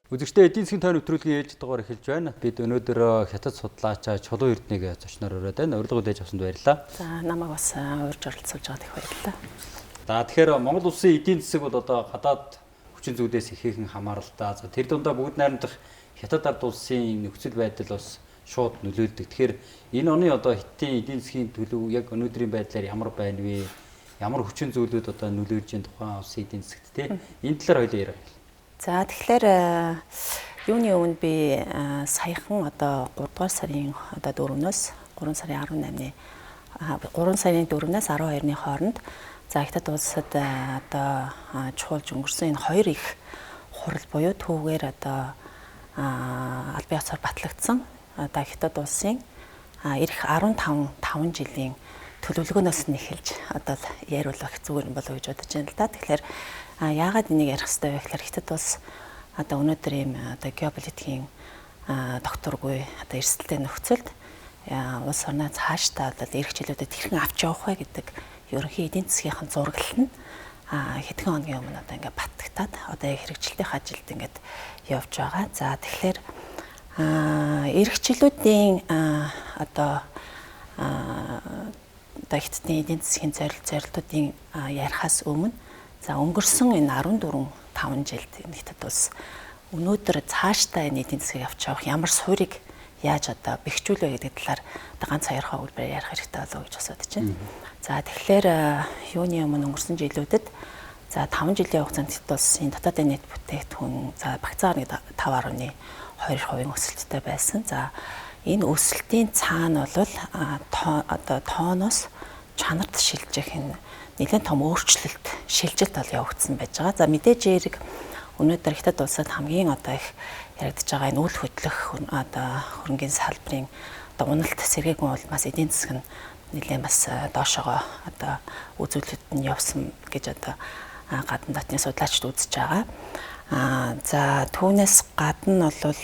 Үзэгчдээ эдийн засгийн тойрны нэвтрүүлгийн ээлж дугаар эхэлж байна. Бид өнөөдөр хятад судлаач Чулуун Эрдэнэгийн зочноор ураад байна. Урилга хүлээж авсанд баярлалаа. За намайг бас урьж оролцуулж байгаад их баярлалаа. За тэгэхээр Монгол улсын эдийн засаг бол одоо гадаад хүчин зүйлээс ихээхэн хамааралтай. За тэр дундаа бүгд найрамдах хятад ард улсын нөхцөл байдал бас шууд нөлөөлдөг. Тэгэхээр энэ оны одоо Хятадын эдийн засгийн төлөв яг өнөөдрийн байдлаар ямар байна вэ? Ямар хүчин зүйлүүд одоо нөлөөлж байгаа тухайн улсын эдийн засагт те энэ талаар хоёулаа яриа. За тэгэхээр юуны өмнө би саяхан одоо 3 дугаар сарын одоо 4-өөс 3 сарын 18-ны 3 сарын 4-өөс 12-ны хооронд за Хятад улсад одоо чухалж өнгөрсөн энэ хоёр их хурал буюу түүгээр одоо албан ёсоор батлагдсан одоо Хятад улсын эх 15 жилийн төлөвлөгөөнөөс нь эхэлж одоо яриулах зүгээр болов гэж бодож байна л да. Тэгэхээр яагаад энийг ярих хэрэгтэй вэ гэхээр Хятад улс одоо өнөөдөр ийм одоо геополитикийн докторгүй одоо эрсдэлтэй нөхцөлд улс орноо цаашдаа одоо эрх чөлөөдөд хэрхэн авч явах вэ гэдэг ерөнхий эдийн засгийн зураглал нь хэдхэн хоногийн өмнө одоо ингээд баттагтаад одоо хэрэгжилтийн ажилд ингээд явж байгаа. За тэгэхээр эрхчлүүдийн одоо Хятадын эдийн засгийн зорилтуудын ярихаас өмнө за өнгөрсөн энэ 14-5 жилд Хятад улс өнөөдөр цаашдаа энэ эдийн засгийг авч явах ямар суурийг яаж одоо бэхжүүлвэ гэдэг талаар одоо ганц хоёр хувилбараар ярих хэрэгтэй болов уу гэж асуудаж байна. За тэгэхээр юуны өмнө өнгөрсөн жилүүдэд за 5 жилийн хугацаанд Хятад улсын дотоодын нийт бүтээгдэхүүн за багцаар 5.2% өсөлттэй байсан. За энэ өсөлтийн цаана бол одоо тооноос чанарт шилжих энэ нэлээд том өөрчлөлт, шилжилт бол явагдсан байж байгаа. За мэдээж эерэг өнөөдөр Хятад улсад хамгийн одоо их яригдж байгаа энэ үйл хөдлөх одоо хөрөнгөний салбарын одоо уналт сэргээгүй улмаас эдийн засаг нь нэлээд бас доошогоо одоо үзүүлэлт нь явсан гэж одоо гадна дотны судлаачид үзэж байгаа. За түүнээс гадна бол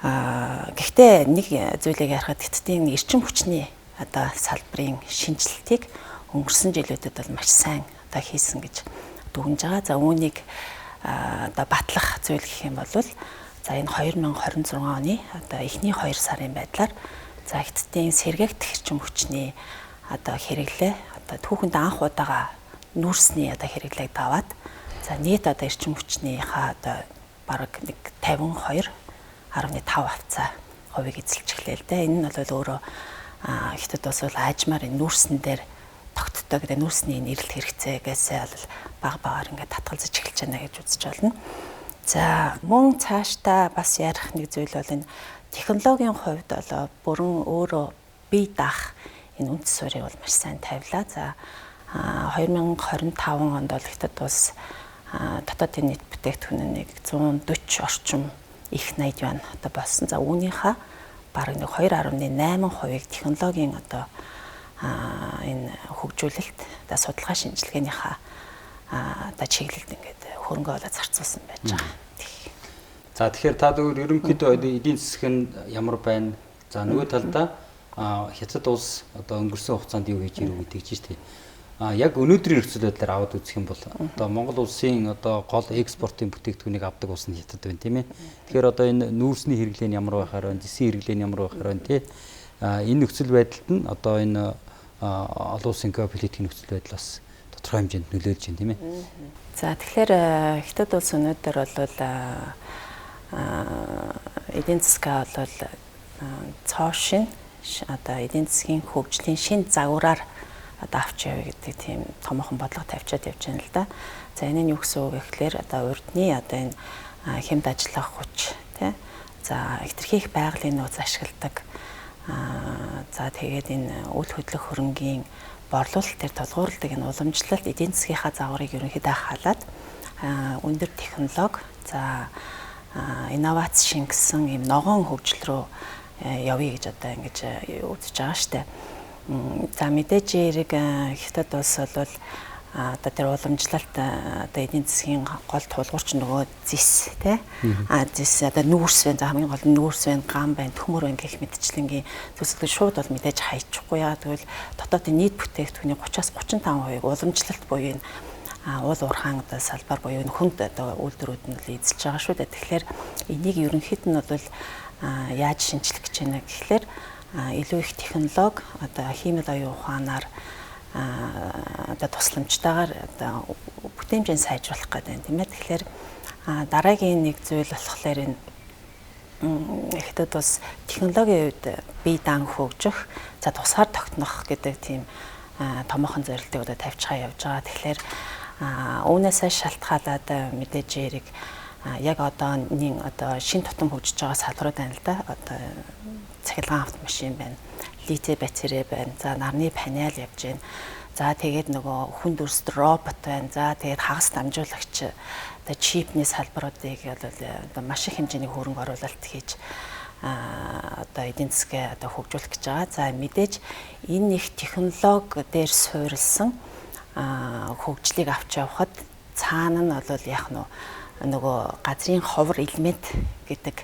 гэхдээ нэг зүйлийг ярихад Хятадын эрчим хүчний одоо салбарын шинжилтийг өнгөрсөн жилүүдэд бол маш сайн одоо хийсэн гэж дүгнэж байгаа. За үүнийг одоо батлах зүйл гэх юм бол за энэ 2026 оны одоо эхний 2 сарын байдлаар за Хятадын сэргээгдэх эрчим хүчний одоо хэрэглээ одоо түүхэнд анх удаага нүүрсний одоо хэрэглээг даваад за нийт одоо эрчим хүчнийхаа одоо бараг нэг 52.5% эзэлж эхлэв л дээ. Энэ нь бол өөрөө Хятад улс бол аажмаар энэ нүүрсэн дээр тогтдог гэдэг нүүрсний нэрэлт хэрэгцээгээс бол багаар ингээд татгалзаж эхэлж байна гэж үзэж байна. За мөн цаашдаа бас ярих нэг зүйл бол энэ технологийн хувьд бол бүрэн өөрөө бие даах энэ үндэс суурийг бол маш сайн тавилаа. За 2025 онд бол Хятад улс дотоодын нийт бүтээгдэхүүнийг 140 орчим их 80 юан одоо болсон. За үүнийхээ бараг нэг 2.8%-ийг технологийн одоо энэ хөгжүүлэлт одоо судалгаа шинжилгээнийхээ одоо чиглэлд ингээд хөрөнгө оолоо зарцуулсан байж байгаа. За тэгэхээр та зөвхөн ерөнхийдөө эдийн засаг нь ямар байна? За нөгөө талдаа Хятад улс одоо өнгөрсөн хугацаанд юу хийж ирв гэдэг чинь тийм. Яг өнөөдрийн нөхцөл байдлаар аваад үзэх юм бол одоо Монгол улсын одоо гол экспортын бүтээгдэхүүнийг авдаг улс нь Хятад байна тийм ээ. Тэгэхээр одоо энэ нүүрсний хэрэглээ нь ямар байхаар байна? Зэсийн хэрэглээ нь ямар байхаар байна тийм. Энэ нөхцөл байдалд нь одоо энэ олон улсын геополитикийн нөхцөл байдал бас тодорхой хэмжээнд нөлөөлж байна тийм ээ. За тэгэхээр Хятад улс өнөөдөр бол эдийн засгаа бол цоошин одоо эдийн засгийн хөгжлийн шин загвараар одоо авч явъя гэдэг тийм томоохон бодлого тавьчаад явж байна л да. За энэ нь юу гэсэн үг гэхээр одоо урдны одоо энэ хямд ажиллах хүч тий. За хэтэрхийх байгалийн нөөц ашигладаг. За тэгээд энэ үйл хөдлөх хөрөнгийн борлуулалт төр толгуурладаг энэ уламжлалт эдийн засгийнхаа загварыг ерөнхийдөө халаад өндөр технологи за инновац шингэсэн юм ногоон хөгжил рүү явъя гэж одоо ингэж үзэж байгаа штэ. За мэдээж эерэг Хятад улс бол одоо тэр уламжлалт одоо эдийн засгийн гол тулгуурч нөгөө зис тий зис одоо нүүрс байна. За хамгийн гол нь нүүрс байна, гам байна, төмөр байна гэх мэтчлэнгийн төсөлд шууд бол мэдээж хайчихгүй яа. Тэгвэл дотоодын нийт бүтээгдэхүүний 30-аас 35% уламжлалт буюу уул уурхаан одоо салбар буюу хүнд одоо үйлдвэрүүд нь л эзэлж байгаа шүү дээ. Тэгэхээр энийг ерөнхийд нь бол яаж шинжлэх гэж байна гэхлээр илүү их технологи одоо химийн оюун ухаанаар одоо тусламжтайгаар одоо бүтээмжийг сайжруулах гэдэг юм тийм ээ. Тэгэхээр дараагийн нэг зүйл болохоор энэ ихэд бас технологийн үед бие даан хөгжих, за тусгаар тогтнох гэдэг тийм томоохон зорилтыг одоо тавьчихаа явж байгаа. Тэгэхээр үүнээсээ шалтгаалаад мэдээж яриг яг одоо шин тутам хөгжиж байгаа салбарууд байна л да. Одоо цахилгаан автомашин байна, литий батарей байна, за нарны панел явж байна. За тэгээд нөгөө хүн дүрст робот байна. За тэгээд хагас дамжуулагч одоо чипний салбаруудыг одоо маш их хэмжээний хөрөнгө оруулалт хийж одоо эдийн засгаа одоо хөгжүүлэх гэж байгаа. За мэдээж энэ их технологи дээр суурилсан хөгжлийг авч явахад цаана нь бол яг нөгөө газрын ховор элемент гэдэг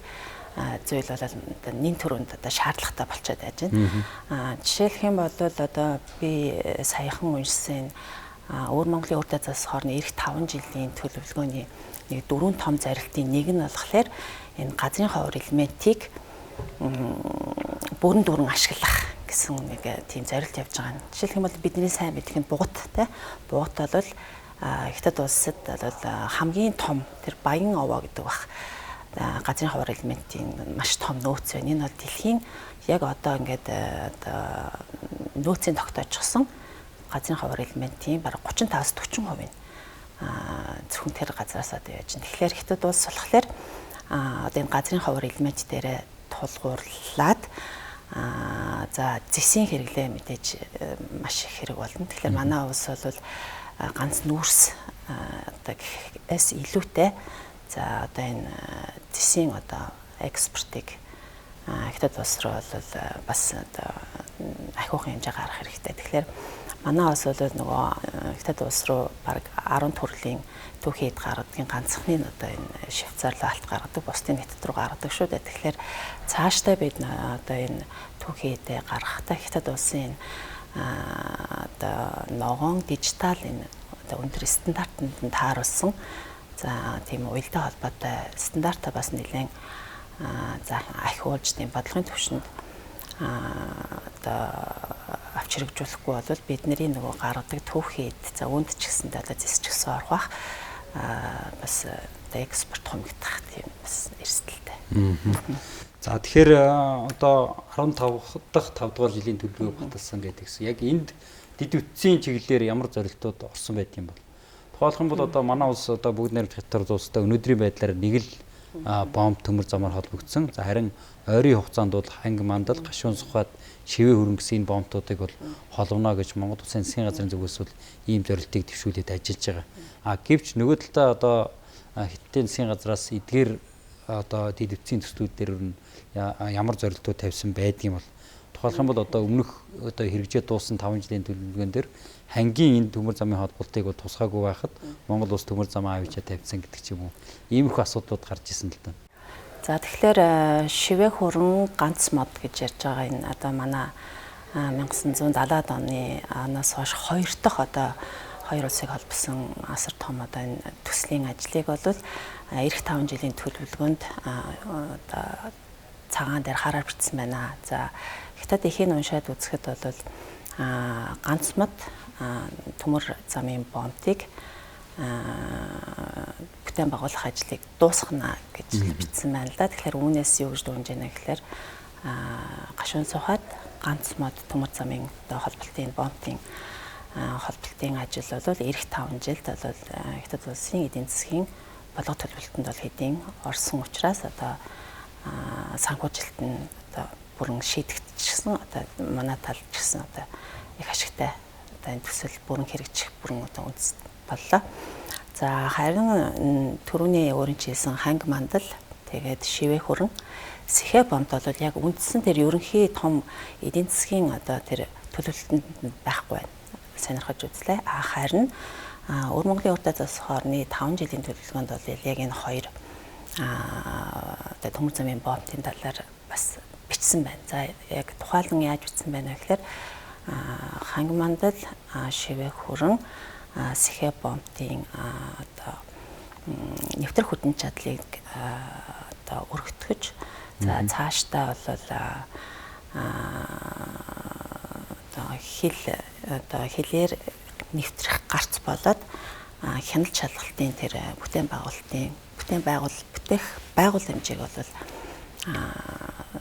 зүйл бол нэн төрөнд одоо шаардлагатай болчиход байж байна. Жишээлх юм бол одоо би саяхан уншсан Өвөр Монголын урд азаас хоорны эх 5 жилийн төлөвлөгөөний нэг 4 том зарилтын нэг нь болохоор энэ газрын ховор элементийг бүрэн дүрэн ашиглах гэсэн нэг тийм зорилт явж байгаа. Жишээлх юм бол бидний сайн мэдэх нь бугат тий. Бугат бол Хятад улсад бол хамгийн том тэр баян овоо гэдэг бах газрын ховор элементийн маш том нөөц байна. Энэ бол дэлхийн яг одоо ингээд одоо нөөцийн тогтоожсон газрын ховор элементийн бараг 35-40% нь зөвхөн тэр газраас одоо яаж. Тэгэхээр Хятад улс болохоор одоо энэ газрын ховор элемент дээр тулгуурлаад за зэсийн хэрэглээ мэдээж маш их хэрэг болно. Тэгэхээр манай улс бол ганц нүүрс одоо гэхээс илүүтэй за одоо энэ зэсийн одоо экспортыг Хятад улс руу бол бас одоо ахиухан хэмжээ гаргах хэрэгтэй. Тэгэхээр манай улс бол нөгөө Хятад улс руу бараг 10 төрлийн түүхийд гаргадгийн ганцхны одоо энэ Швейцар руу алт гаргадаг, бусдын Хятад руу гаргадаг шүү дээ. Тэгэхээр цаашдаа бид одоо энэ түүхийд гаргахтаа Хятад улсын одоо ногоон дижитал энэ одоо өндөр стандартанд тааруулсан за тийм уялдаа холбоотой стандартаа бас нэлээд за ахиулж тийм бодлогын түвшинд одоо авч хэрэгжүүлэхгүй бол бидний нөгөө гаргадаг түүхийд за үүнд ч гэсэндээ одоо зэсч гсэн орох бас одоо экспорт хомигдах тийм бас эрсдэлтэй. За тэгэхээр одоо 15 дахь 5 дугаар жилийн төлөвлөгөө баталсан гэдэгсэн. Яг энд дэд үтсийн чиглэлээр ямар зорилтууд орсон байдаг юм бол? Тухайлх юм бол одоо манай улс одоо бүгд найрамд Хятад улстай өнөөдрийн байдлаар нэг л бомб төмөр замаар холбогдсон. За харин ойрын хугацаанд бол ханги мандал, гашуун сухад, шивээ хөрөнгө гэсэн энэ бомбтуудыг бол холгоно гэж Монгол Улсын засгийн газрын зүгээс бол ийм зорилтыг төвшүүлээд ажиллаж байгаа. Гэвч нөгөө талдаа одоо Хятадын засгийн газраас эдгээр одоо дэд үтсийн төслүүд дээр ямар зорилтууд тавьсан байдаг юм бол тухайлх юм бол одоо өмнөх одоо хэрэгжээд дууссан 5 жилийн төлөвлөгөөн дээр хангийн энэ төмөр замын холбоотыг бол тусгаагүй байхад Монгол улс төмөр замаа авчиад тавьсан гэдэг ч юм уу. Иймэрхүү асуудлууд гарч ирсэн л да. За тэгэхээр шивээ хөрөн ганц мод гэж ярьж байгаа энэ одоо манай 1970-ад оноос хойш хоёр дахь одоо хоёр улсыг холбосон асар том одоо энэ төслийн ажлыг бол эх 5 жилийн төлөвлөгөөнд одоо цагаан дээр хараар бичсэн байна. За Хятад эхийн уншаад үзэхэд бол ганц мод төмөр замын бомбыг бүтээн байгуулах ажлыг дуусгана гэж бичсэн байна л да. Тэгэхээр үүнээс юу гэж дүнж байна гэхээр гашуун сухад ганц мод төмөр замын холболтын бомбын холболтын ажил бол эх 5 жилд бол Хятад улсын эдийн засгийн бодлого төлөвлөлтөнд бол хэдийн орсон учраас одоо санхүүжилт нь одоо бүрэн шийдэгдчихсэн одоо манай талд ч гэсэн одоо их ашигтай одоо энэ төсөл бүрэн хэрэгжих бүрэн одоо үндэс боллоо. За харин түрүүний өөрийн хэлсэн ханги мандал тэгээд шивээ хөрөн сэхэ бомб бол яг үндсэн тэр ерөнхий том эдийн засгийн одоо тэр төлөвлөлтөнд байхгүй байна. Сонирхож үзлээ. Харин Өвөр Монголын урд азаас хоорны 5 жилийн төлөвлөгөөнд бол яг энэ хоёр одоо төмөр замын бомбын талаар бас бичсэн байна. За яг тухайлан яаж бичсэн байна вэ гэхээр ханги мандал, шивээ хөрөн, Сэхэ-бомбын одоо нэвтрэх хүчин чадлыг одоо өргөтгөж за цаашдаа бол одоо хэлээр нэвтрэх гарц болоод хяналт шалгалтын тэр бүтээх байгуул хэмжээг бол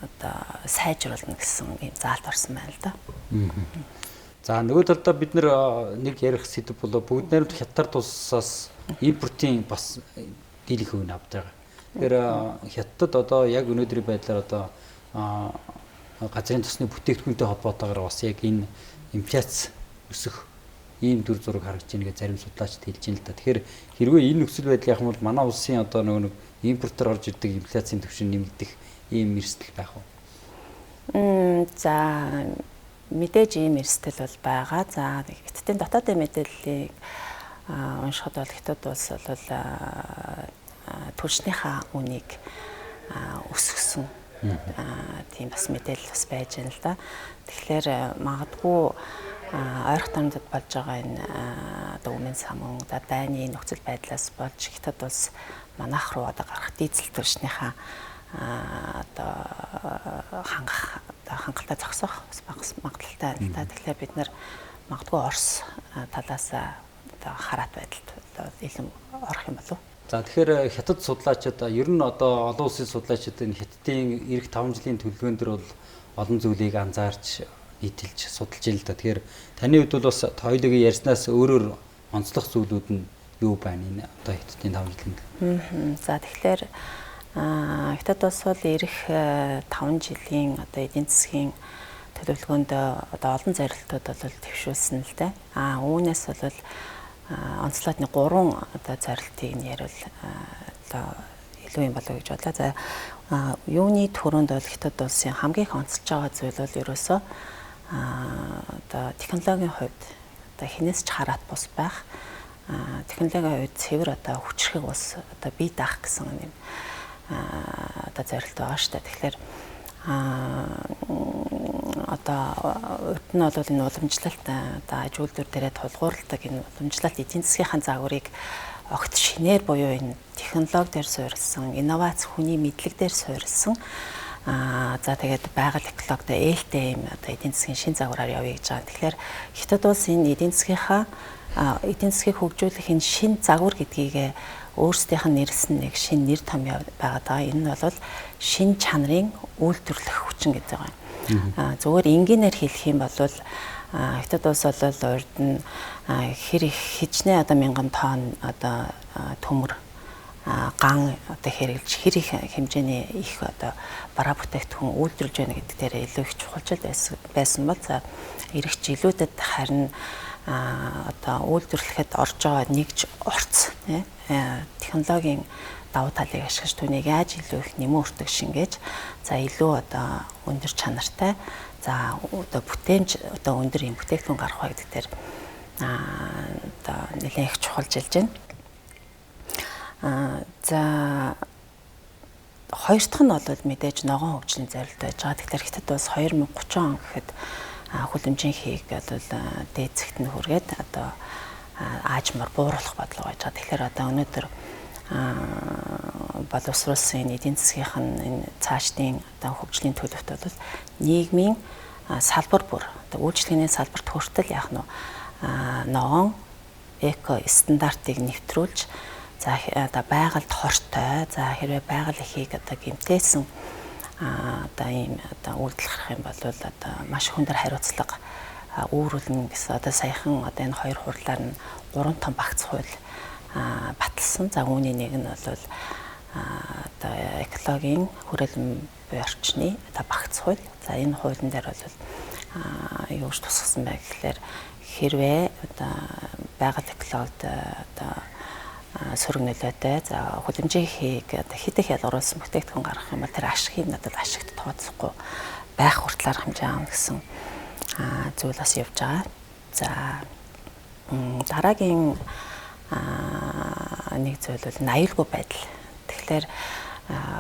одоо сайжруулна гэсэн ийм заалт орсон байна л да. За нөгөө талдаа бид нэг ярих сэдв болоо бүгд найрамд хятад тусаас импортын бас дийлэх үн авч байгаа. Тэгэхээр хятад одоо яг өнөөдрийн байдлаар одоо газрын тосны бүтээгдэхүүнтэй холбоотойгоор бас яг энэ инфляц өсөх ийм дүр зураг харагдаж байна гэж зарим судлаачид хэлж байна л да. Тэгэхээр хэрвээ энэ нөхцөл байдал яах юм бол манай улсын одоо нөгөө импортоор орж ирдэг инфляцийн түвшин нэмэгдэх ийм эрсдэл байх уу? За мэдээж ийм эрсдэл бол байгаа. За Хятадын дотоодын мэдээллийг уншихад бол Хятад улс бол түлшнийхаа үнийг өсгсөн тийм бас мэдээлэл бас байж байна л да. Тэгэхээр магадгүй ойрох томдод болж байгаа энэ одоо өмнө самун одоо дайны нөхцөл байдлаас болж Хятад улс манайх руу одоо гарах дийзел түлшнийхаа одоо хангалттай зогсоох бас магадaltaй байна л да. Тэгэхээр бид нар магадгүй Орос талаас одоо хараат байдалд илүү орох юм болов. За тэгэхээр хятад судлаачид ер нь одоо олон улсын судлаачид энэ хятадын эх 5 жилийн төлөвлөгөөн дээр бол олон зүйлийг анзаарч нийтэлж судалж байна л да. Тэгэхээр таны хувьд бол бас хоёулын ярьснаас өөрөөр онцлох зүйлүүд нь юу байна энэ одоо хятадын 5 жилийн. За тэгэхээр Хятад улс бол эх 5 жилийн одоо эдийн засгийн төлөвлөгөөнд одоо олон зорилтууд бол төвшүүлсэн л дээ. Үүнээс бол онцлогны 3 одоо зорилтыг нь ярил одоо илүү юм болов уу гэж бодлоо. За юуны төрөнд бол Хятад улсын хамгийн их онцлж байгаа зүйл бол ерөөсөө одоо технологийн хувьд одоо хинээс ч хараат бус байх. Технологийн хувьд цэвэр одоо хүчрхэг ус одоо бий даах гэсэн юм одоо зорилт байгаа шүү дээ. Тэгэхээр одоо урд нь бол энэ уламжлалт одоо аж үйлдвэр дээрээ тулгуурладаг энэ уламжлалт эдийн засгийн загварыг огт шинээр буюу энэ технологи дээр суурилсан, инновац хүний мэдлэг дээр суурилсан за тэгээд байгаль экологид ээлтэй юм одоо эдийн засгийн шин загвараар явъя гэж байгаа. Тэгэхээр Хятад улс энэ эдийн засгийг хөгжүүлэх энэ шин загвар гэдгийг өөрсдийнх нь нэрлсэн нэг шин нэр том байгаа даа. Энэ нь бол шин чанарын үйлдвэрлэх хүчин гэдэг байгаа. Зөвхөн энгийнээр хэлэх юм бол Хятад улс бол урд нь хэр их хичнээн одоо 1000 тонн одоо төмөр ган одоо хэрэглэж хэр их хэмжээний их одоо бараа бүтээгдэхүүн үйлдвэрлэж байна гэдэг дээр илүү их чухалчил байсан бол за эх жилүүдэд харин одоо үйлдвэрлэхэд орж байгаа нэгж орц технологийн давуу талыг ашиглаж түүнийг яаж илүү их нэмэн өртөг шингээж за илүү одоо өндөр чанартай за одоо бүтээмж одоо өндөр юм бүтээгдэхүүн гарах гэдэг дээр одоо нэлээд их чухалжилж байна. За хоёр дахь нь бол мэдээж ногоон хөгжлийн зорилт байж байгаа. Тэгэхээр Хятад бас 2030 он гэхэд хүлэмжийн хийх бол дээд зэгт нь хүргээд одоо аажмаар бууруулах бодлого байж байгаа. Тэгэхээр одоо өнөөдөр боловсруулсан эдийн засгийнх нь энэ цаашдын одоо хөгжлийн төлөвт бол нийгмийн салбар бүр одоо үйлчлэгээний салбарт хүртэл яах нь ногоон эко стандартыг нэвтрүүлж за одоо байгальд хортой за хэрвээ байгаль эхийг одоо гэмтээсэн одоо ийм одоо үйлдэл гарах юм бол одоо маш хүндэр хариуцлага үүрүүлнэ гэсэн одоо саяхан одоо энэ хоёр хурлаар нь 3 том багц хууль баталсан. За үүний нэг нь бол одоо экологийн хүрээлэн буй орчны одоо багц хууль. За энэ хуулийн дээр бол юу гэж тусгасан бэ гэхээр хэрвээ одоо байгаль экологид одоо сөрөг нөлөөтэй за хүлэмжийн хийх одоо хэд их ялгаруулсан бүтээгдэхүүн гаргах юм бол тэр ашигыг надад ашигт тооцохгүй байх хүртэл арга хэмжээ аавна гэсэн зүйл бас явж байгаа. За дараагийн нэг зүйл бол аюулгүй байдал. Тэгэхээр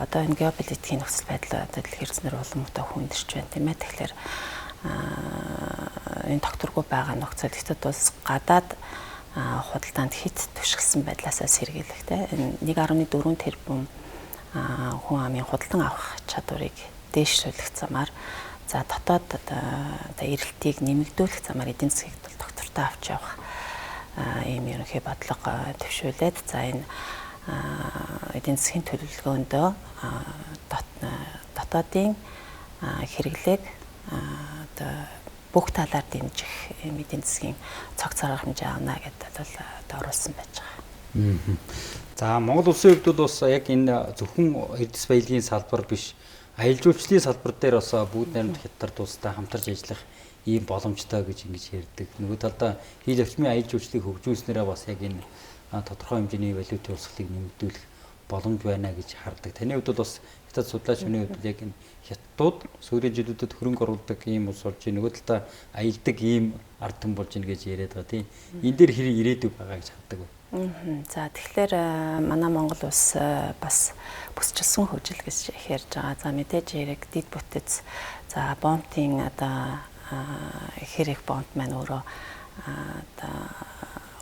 одоо энэ геополитикийн нөхцөл байдал одоо дэлхийн эрдэнэр улмтай хүндэрч байна тийм ээ. Тэгэхээр энэ докторгүй байгаа нөхцөл Хятад улс гадаад худалдаанд хэд түшгэлсэн байдлаасаа сэргийлэх те 1.4 тэрбум хүн амын худалдан авах чадварыг дээшлүүлэх замаар за дотоод эрэлтийг нэмэгдүүлэх замаар эдийн засгийг доктортой авч явах ийм ерөнхий бодлого төвшүүлээд за энэ эдийн засгийн төлөвлөгөөндөө дотоодын хэрэглээг бүх талаар дэмжих эдийн засгийн цог цагаар хэмжээ авна гэдэгт бол оруулсан байж байгаа. За Монгол улсын хувьд бол бас яг энэ зөвхөн эрдэс баялагын салбар биш аялал жуулчлалын салбар дээр бас бүгд найрамд хятад улстай хамтарч ажиллах ийм боломжтой гэж ингэж ярьдаг. Нөгөө талдаа хил орчмын аялал жуулчлалыг хөгжүүлснээрээ бас яг энэ тодорхой хэмжээний валютын урсгалыг нэмэгдүүлэх боломж байна гэж хардаг. Таны хувьд бол бас хятад судлаач хүний хувьд яг энэ хятадууд сүүлийн жилүүдэд хөрөнгө оруулдаг ийм улс болж нөгөө талдаа аялдаг ийм ард түмэн болж ийн гэж яриад байгаа тийм. Энэ дээр хэрэг ирээдүй байгаа гэж хардаг байна. За тэгэхээр манай Монгол улс бас бүсчилсэн хөгжил гэж ярьж байгаа. За мэдээж хэрэг дид бүтэц за бомтын одоо хэрэг бомт маань өөрөө одоо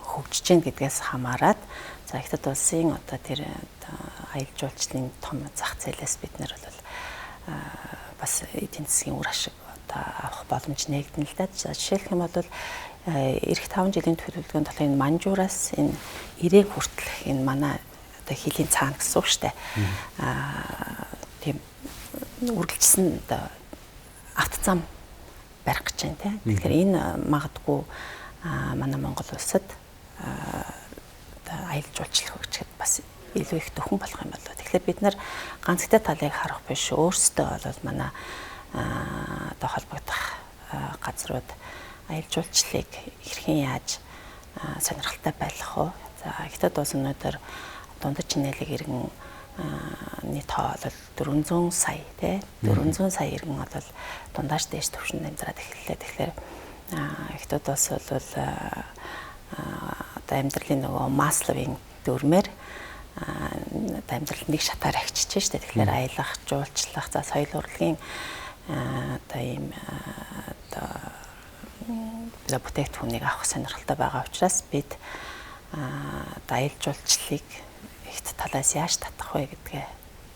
хөгжиж гин гэдгээс хамаарат за хятад улсын одоо тэр аялал жуулчлалын том зах зээлээс бид нар бол бас эдийн засгийн үр ашиг одоо авах боломж нэгдэн л да. Жишээлх юм бол эх 5 жилийн төлөвлөгөөнд болохоор энэ манжуураас энэ ирээг хүртэлх энэ манай одоо хилийн цаана гэсэн үг шүү дээ. Тийм үргэлжсэн одоо автозам барих гэж байна тийм. Тэгэхээр энэ магадгүй манай Монгол улсад одоо аялал жуулчлал хөгжихэд бас илүү их төхөн болох юм болоо. Тэгэхээр бид нар ганцтай талыг харах биш өөрсдөө бол манай одоо холбогдох газрууд аялал жуулчлалыг хэрхэн яаж сонирхолтой байлгах вэ? За хятад улс өнөөдөр дундаж чинэлэг иргэн тоо бол 400 сая тий 400 сая иргэн бол дундаж дээш төвшөнд амьдраад эхэллээ. Тэгэхээр хятад улс бол одоо амьдралын нөгөө Масловын дүрмээр амьдрал нэг шатаар агчиж штэ. Тэгэхээр аялах, жуулчлах, за соёл урлагийн одоо ийм одоо бүтээгдэхүүнийг авах сонирхолтой байгаа учраас бид аялал жуулчлалыг ихт талаас яаж татах вэ гэдгээ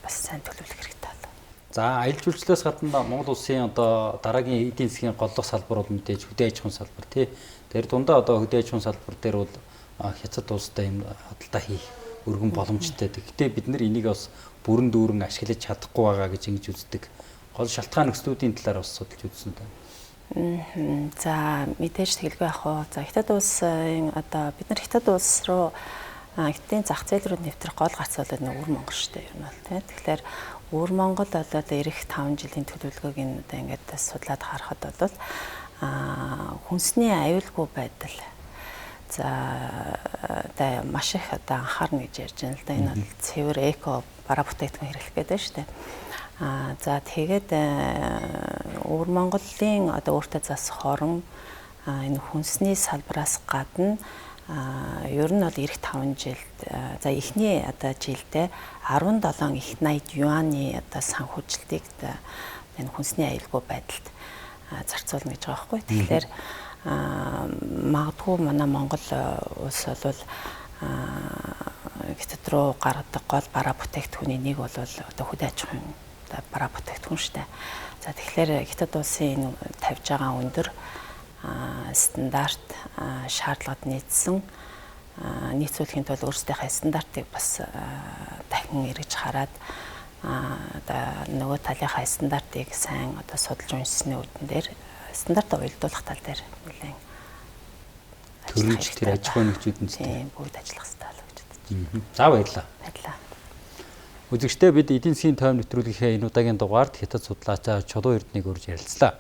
бас сайн төлөвлөх хэрэгтэй байна. За аялал жуулчлалаас гадна Монгол улсын одоо дараагийн эдийн засгийн голлох салбар бол мэдээж хөдөө аж ахуйн салбар тий. Тэр дундаа одоо хөдөө аж ахуйн салбар дээр бол хятад улстай юм худалдаа хийх өргөн боломжтой. Гэхдээ бид нар энийг бас бүрэн дүүрэн ашиглаж чадахгүй байгаа гэж ингэж үздэг. Гол шалтгаан нөхцлүүдийн талаар бас судалж үзсэн таа. За мэдээж тэгэлгүй ах уу. За хятад улсын одоо бид нар хятад улс руу хятадын зах зээл рүү нэвтрэх гол гарц бол өвөр Монгол шүү дээ юм бол тийм. Тэгэхээр өвөр Монгол бол одоо эх 5 жилийн төлөвлөгөөг одоо ингээд судлаад харахад бол хүнсний аюулгүй байдал за одоо маш их одоо анхаарна гэж ярьж байна л да. Энэ бол цэвэр эко бараа бүтээгдэхүүн хэрэглэх гэдэг шүү дээ. За тэгээд өвөр Монголын одоо өөртөө засах хорон энэ хүнсний салбараас гадна ер нь бол эх 5 жилд за эхний одоо жилдээ 17 их 80 юаны одоо санхүүжилтийг энэ хүнсний аюулгүй байдалд зарцуулна гэж байгаа байхгүй. Тэгэхээр магадгүй манай Монгол улс бол хятад руу гаргадаг гол бараа бүтээгдэхүүний нэг бол одоо хөдөө аж ахуйн бараа бүтээгдэхүүн шүү дээ. За тэгэхээр хятад улсын тавьж байгаа өндөр стандарт шаардлагад нийцсэн нийцүүлэхийн тулд өөрсдийнхээ стандартыг бас дахин эргэж хараад одоо нөгөө талынхаа стандартыг сайн одоо судалж уншсны үдэн дээр стандартаа уялдуулах тал дээр нэлээд төрөмж тэр аж ахуйн нэгжүүдэнтэй бүгд ажиллах хэрэгтэй л гэж бодож. За баярлалаа. Баярлалаа. Үзэгчдээ бид эдийн засгийн тойм нэвтрүүлгийнхээ энэ удаагийн дугаард хятад судлаач Чулуун Эрдэнэийг урьж ярилцлаа.